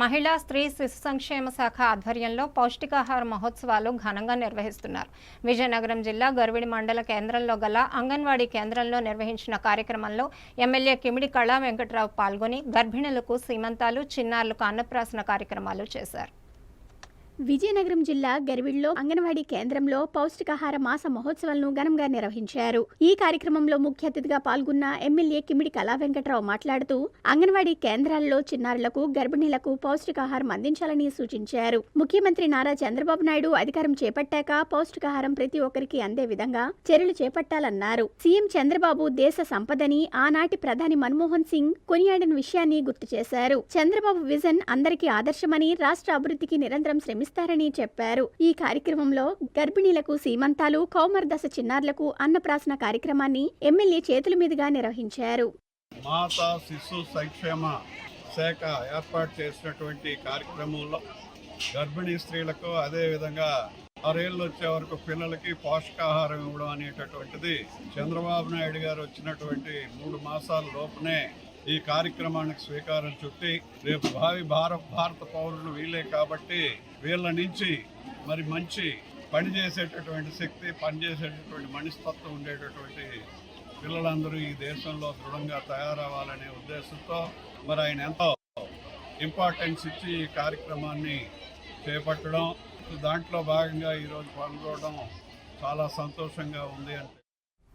మహిళా స్త్రీ శిశు సంక్షేమ శాఖ ఆధ్వర్యంలో పౌష్టికాహార మహోత్సవాలు ఘనంగా నిర్వహిస్తున్నారు. విజయనగరం జిల్లా గర్విడి మండల కేంద్రంలో గల అంగన్వాడీ కేంద్రంలో నిర్వహించిన కార్యక్రమంలో ఎమ్మెల్యే కిమిడి కళా వెంకట్రావు పాల్గొని గర్భిణులకు సీమంతాలు, చిన్నారులకు అన్నప్రాసన కార్యక్రమాలు చేశారు. విజయనగరం జిల్లా గర్విడిలో అంగన్వాడీ కేంద్రంలో పౌష్టికాహార మాస మహోత్సవాలను ఘనంగా నిర్వహించారు. ఈ కార్యక్రమంలో ముఖ్య అతిథిగా పాల్గొన్న ఎమ్మెల్యే కిమిడి కళా వెంకట్రావు మాట్లాడుతూ అంగన్వాడీ కేంద్రాల్లో చిన్నారులకు, గర్భిణీలకు పౌష్టికాహారం అందించాలని సూచించారు. ముఖ్యమంత్రి నారా చంద్రబాబు నాయుడు అధికారం చేపట్టాక పౌష్టికాహారం ప్రతి ఒక్కరికి అందే విధంగా చర్యలు చేపట్టాలన్నారు. సీఎం చంద్రబాబు దేశ సంపదని ఆనాటి ప్రధాని మన్మోహన్ సింగ్ కొనియాడిన విషయాన్ని గుర్తు చేశారు. చంద్రబాబు విజన్ అందరికీ ఆదర్శమని, రాష్ట్ర అభివృద్ధికి నిరంతరం శ్రమిస్తారని చెప్పారు. ఈ కార్యక్రమంలో గర్భిణీలకు సీమంతాలు, కౌమార దశ చిన్నారులకు అన్నప్రాసన కార్యక్రమాన్ని ఎమ్మెల్యే చేతుల మీదుగా నిర్వహించారు. మాతా శిశు సంక్షేమ శాఖ ఏర్పాటు చేసినటువంటి కార్యక్రమంలో గర్భిణీ స్త్రీలకు, అదేవిధంగా 6 ఏళ్ళు వచ్చే వరకు పిల్లలకి పోషకాహారం ఇవ్వడం అనేటటువంటిది చంద్రబాబు నాయుడు గారు వచ్చినటువంటి 3 మాసాల లోపునే ఈ కార్యక్రమానికి స్వీకారం చుట్టి రేపు భావి భారత పౌరులు వీళ్ళే కాబట్టి వీళ్ళ నుంచి మరి మంచి పనిచేసేటటువంటి శక్తి, పనిచేసేటటువంటి మనస్తత్వం ఉండేటటువంటి పిల్లలందరూ ఈ దేశంలో దృఢంగా తయారవ్వాలనే ఉద్దేశంతో మరి ఆయన ఎంతో ఇంపార్టెన్స్ ఇచ్చి ఈ కార్యక్రమాన్ని చేపట్టడం, దాంట్లో భాగంగా ఈరోజు పాల్గొనడం చాలా సంతోషంగా ఉంది అంటే